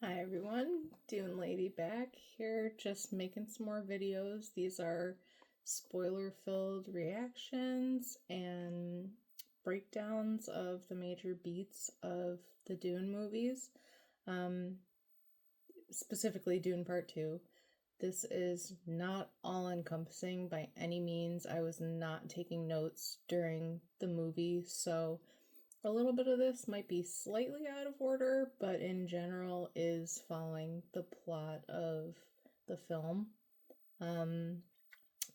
Hi everyone, Dune Lady back here just making some more videos. These are spoiler-filled reactions and breakdowns of the major beats of the Dune movies, um, specifically Dune Part 2. This is not all-encompassing by any means. I was not taking notes during the movie, so a little bit of this might be slightly out of order, but in general is following the plot of the film. Um,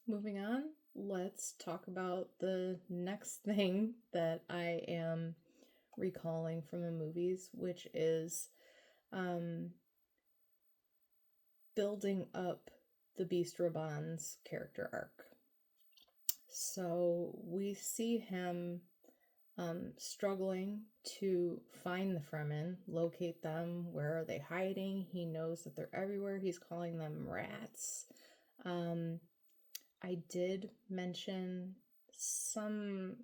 Moving on, let's talk about the next thing that I am recalling from the movies, which is um, building up the Beast Rabban's character arc. So we see him struggling to find the Fremen, locate them. Where are they hiding? He knows that they're everywhere. He's calling them rats. Um, I did mention some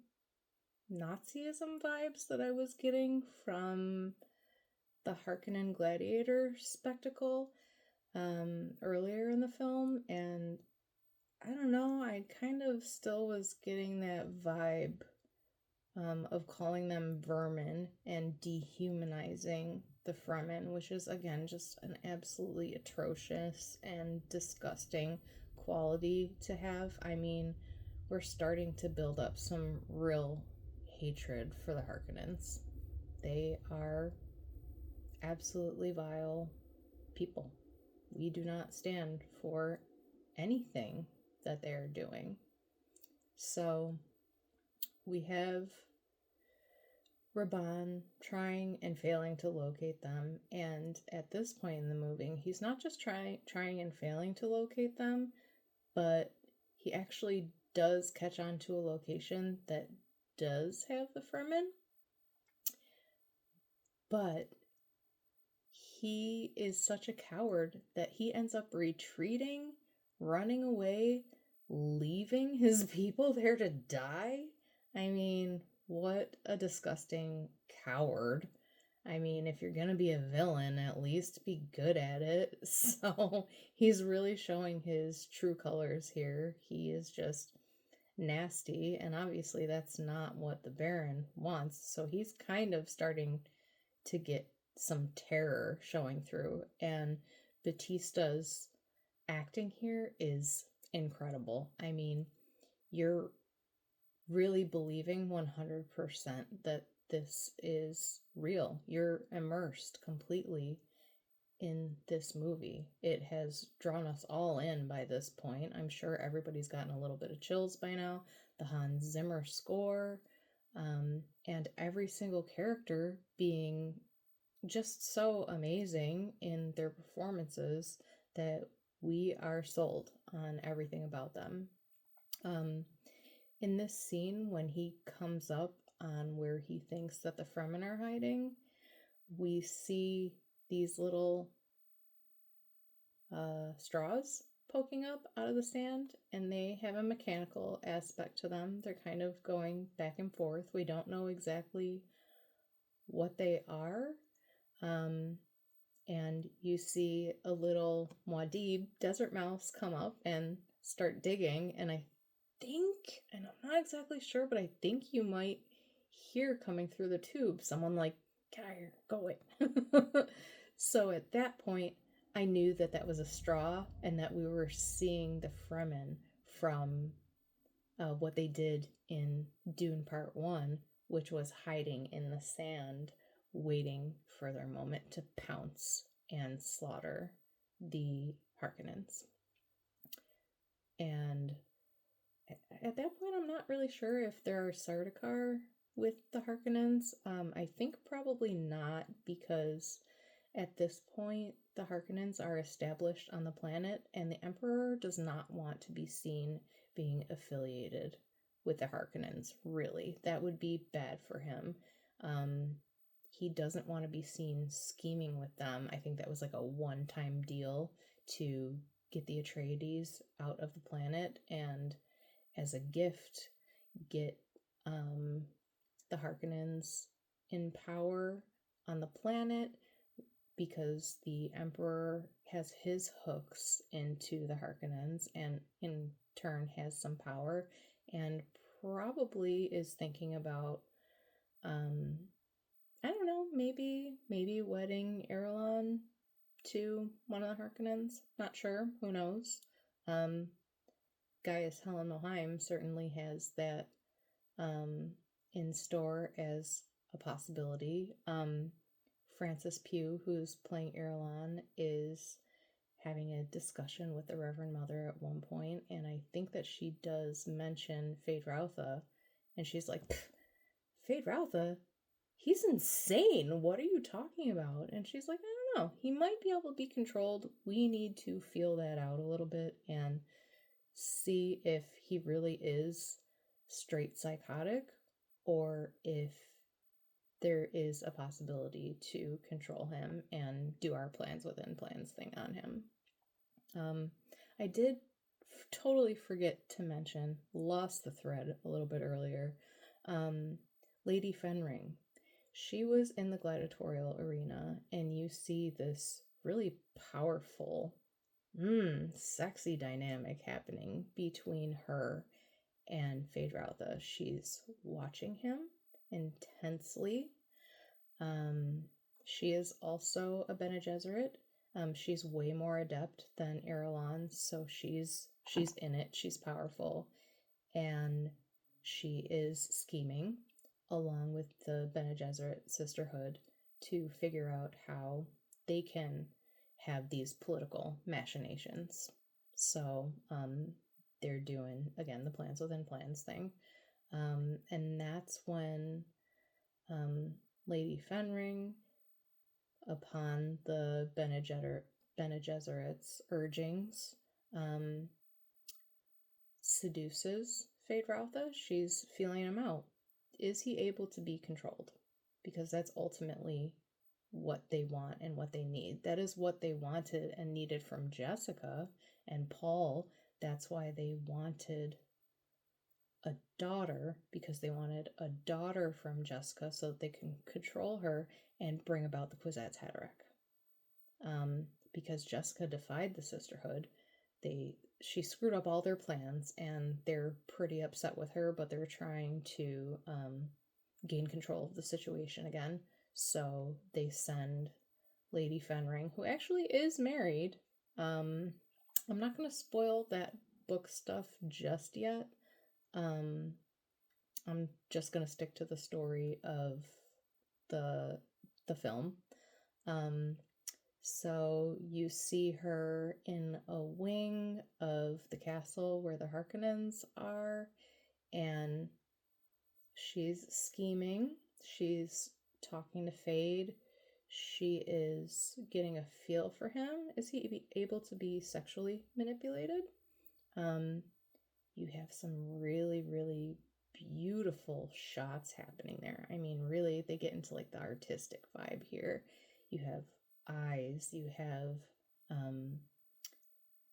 Nazism vibes that I was getting from the Harkonnen gladiator spectacle earlier in the film, and I don't know, I kind of still was getting that vibe of calling them vermin and dehumanizing the Fremen, which is again just an absolutely atrocious and disgusting quality to have. I mean, we're starting to build up some real hatred for the Harkonnens. They are absolutely vile people. We do not stand for anything that they're doing. So we have Rabban trying and failing to locate them, and at this point in the movie, he's not just trying and failing to locate them, but he actually does catch on to a location that does have the Fremen, but he is such a coward that he ends up retreating, running away, leaving his people there to die. I mean, what a disgusting coward. I mean, if you're gonna be a villain, at least be good at it. So he's really showing his true colors here. He is just nasty, and obviously that's not what the Baron wants. So he's kind of starting to get some terror showing through, and Bautista's acting here is incredible. I mean, you're really believing 100% that this is real. You're immersed completely in this movie. It has drawn us all in by this point. I'm sure everybody's gotten a little bit of chills by now. The Hans Zimmer score, and every single character being just so amazing in their performances that we are sold on everything about them. Um, in this scene, when he comes up on where he thinks that the Fremen are hiding, we see these little straws poking up out of the sand, and they have a mechanical aspect to them. They're kind of going back and forth. We don't know exactly what they are. Um, and you see a little Muad'Dib desert mouse come up and start digging, and I think, and I'm not exactly sure, but I think you might hear coming through the tube someone like, "Get out of here, go away." So at that point, I knew that that was a straw and that we were seeing the Fremen from what they did in Dune Part 1, which was hiding in the sand, waiting for their moment to pounce and slaughter the Harkonnens. And at that point, I'm not really sure if there are Sardaukar with the Harkonnens. I think probably not, because at this point, the Harkonnens are established on the planet, and the Emperor does not want to be seen being affiliated with the Harkonnens, really. That would be bad for him. Um, he doesn't want to be seen scheming with them. I think that was like a one-time deal to get the Atreides out of the planet, and as a gift, get the Harkonnens in power on the planet, because the Emperor has his hooks into the Harkonnens and in turn has some power and probably is thinking about I don't know, maybe wedding Irulan to one of the Harkonnens. Not sure. Who knows? Um, Gaius Helen Mohiam certainly has that in store as a possibility. Frances Pugh, who's playing Irulan, is having a discussion with the Reverend Mother at one point, and I think that she does mention Feyd-Rautha, and she's like, Feyd-Rautha? He's insane. What are you talking about? And she's like, I don't know. He might be able to be controlled. We need to feel that out a little bit and see if he really is straight psychotic or if there is a possibility to control him and do our plans within plans thing on him. I did totally forget to mention, lost the thread a little bit earlier, Lady Fenring. She was in the gladiatorial arena, and you see this really powerful, sexy dynamic happening between her and Feyd-Rautha. She's watching him intensely. She is also a Bene Gesserit. She's way more adept than Irulan, so she's in it. She's powerful, and she is scheming along with the Bene Gesserit Sisterhood to figure out how they can have these political machinations. So they're doing, again, the plans within plans thing. And that's when Lady Fenring, upon the Bene Gesserit's urgings, seduces Feyd-Rautha. She's feeling him out. Is he able to be controlled? Because that's ultimately what they want and what they need. That is what they wanted and needed from Jessica and Paul. That's why they wanted a daughter, because they wanted a daughter from Jessica so that they can control her and bring about the Kwisatz Haderach. Because Jessica defied the Sisterhood, she screwed up all their plans, and they're pretty upset with her, but they're trying to gain control of the situation again. So they send Lady Fenring, who actually is married. I'm not going to spoil that book stuff just yet. I'm just going to stick to the story of the film. So you see her in a wing of the castle where the Harkonnens are, and she's scheming. She's talking to Feyd. She is getting a feel for him. Is he able to be sexually manipulated? You have some really, really beautiful shots happening there. I mean, really, they get into like the artistic vibe here. You have eyes, you have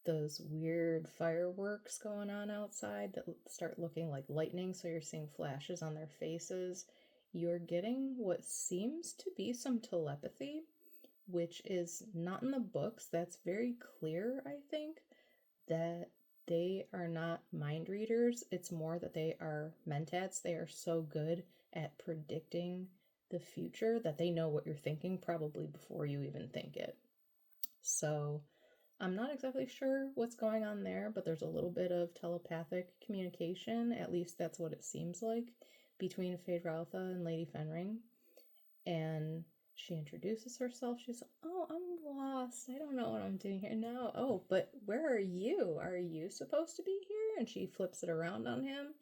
those weird fireworks going on outside that start looking like lightning, so you're seeing flashes on their faces. You're getting what seems to be some telepathy, which is not in the books. That's very clear, I think, that they are not mind readers. It's more that they are mentats. They are so good at predicting the future that they know what you're thinking probably before you even think it. So I'm not exactly sure what's going on there, but there's a little bit of telepathic communication, at least that's what it seems like, between Feyd-Rautha and Lady Fenring. And she introduces herself. She's like, oh, I'm lost. I don't know what I'm doing here now. Oh, but where are you? Are you supposed to be here? And she flips it around on him.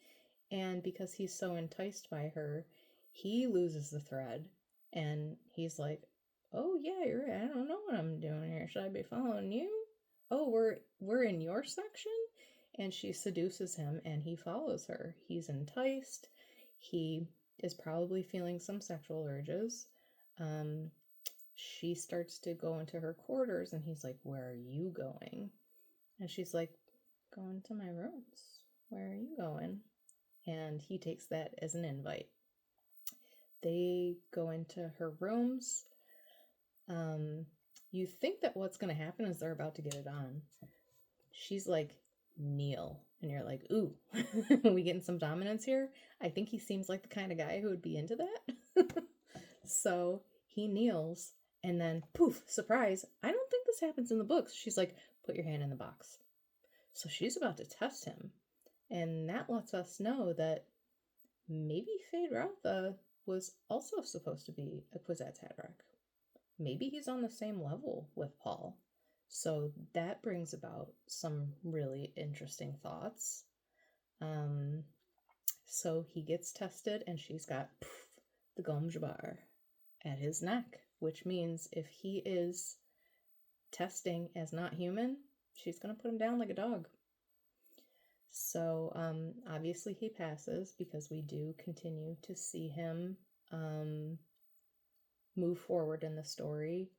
And because he's so enticed by her, he loses the thread. And he's like, oh, yeah, you're right. I don't know what I'm doing here. Should I be following you? Oh, we're in your section? And she seduces him, and he follows her. He's enticed. He is probably feeling some sexual urges. She starts to go into her quarters, and he's like, where are you going? And she's like, going to my rooms. Where are you going? And he takes that as an invite. They go into her rooms. You think that what's going to happen is they're about to get it on. She's like, kneel. And you're like, ooh, we getting some dominance here? I think he seems like the kind of guy who would be into that. So he kneels, and then poof, surprise. I don't think this happens in the books. She's like, put your hand in the box. So she's about to test him. And that lets us know that maybe Feyd-Rautha was also supposed to be a Kwisatz Haderach. Maybe he's on the same level with Paul. So that brings about some really interesting thoughts. So he gets tested, and she's got the Gom Jabbar at his neck, which means if he is testing as not human, she's going to put him down like a dog. So obviously he passes, because we do continue to see him move forward in the story.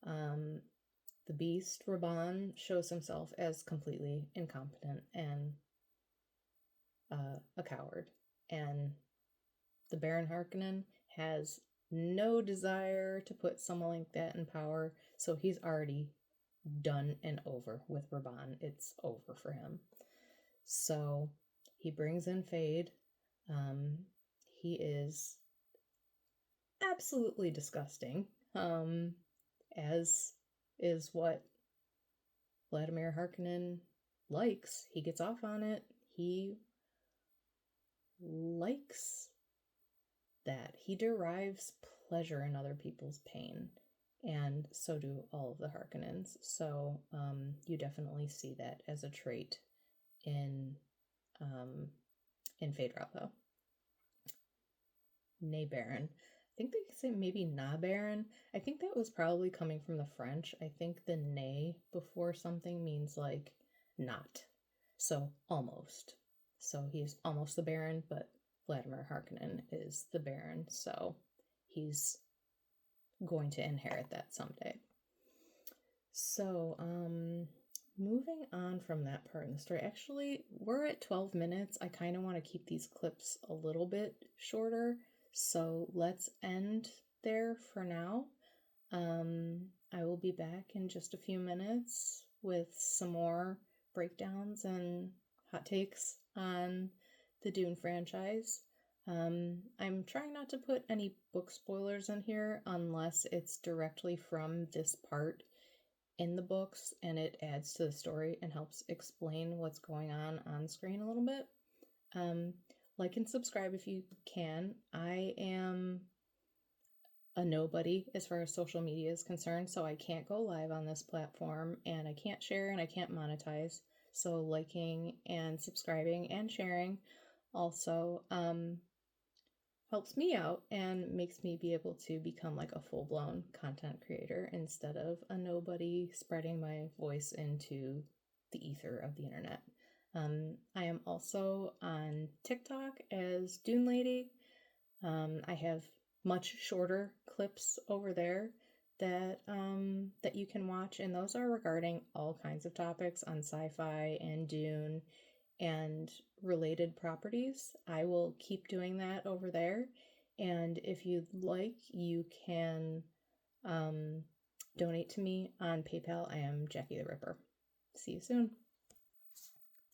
The beast, Rabban, shows himself as completely incompetent and a coward. And the Baron Harkonnen has no desire to put someone like that in power, so he's already done and over with Rabban. It's over for him. So he brings in Feyd. He is absolutely disgusting, as is what Vladimir Harkonnen likes. He gets off on it. He likes that. He derives pleasure in other people's pain, and so do all of the Harkonnens. So you definitely see that as a trait in Feyd-Rautha. Nay Baron. I think they say maybe Na Baron. I think that was probably coming from the French. I think the nay before something means like not. So almost. So he's almost the Baron, but Vladimir Harkonnen is the Baron, so he's going to inherit that someday. So, moving on from that part in the story. Actually, we're at 12 minutes. I kind of want to keep these clips a little bit shorter, so let's end there for now. I will be back in just a few minutes with some more breakdowns and hot takes on the Dune franchise. I'm trying not to put any book spoilers in here unless it's directly from this part in the books and it adds to the story and helps explain what's going on screen a little bit. Like and subscribe if you can. I am a nobody as far as social media is concerned, so I can't go live on this platform, and I can't share, and I can't monetize. So liking and subscribing and sharing also helps me out and makes me be able to become like a full-blown content creator instead of a nobody spreading my voice into the ether of the internet. I am also on TikTok as Dune Lady. I have much shorter clips over there that you can watch, and those are regarding all kinds of topics on sci-fi and Dune and related properties. I will keep doing that over there, and if you'd like, you can donate to me on PayPal. I am Jackie the Ripper. See you soon.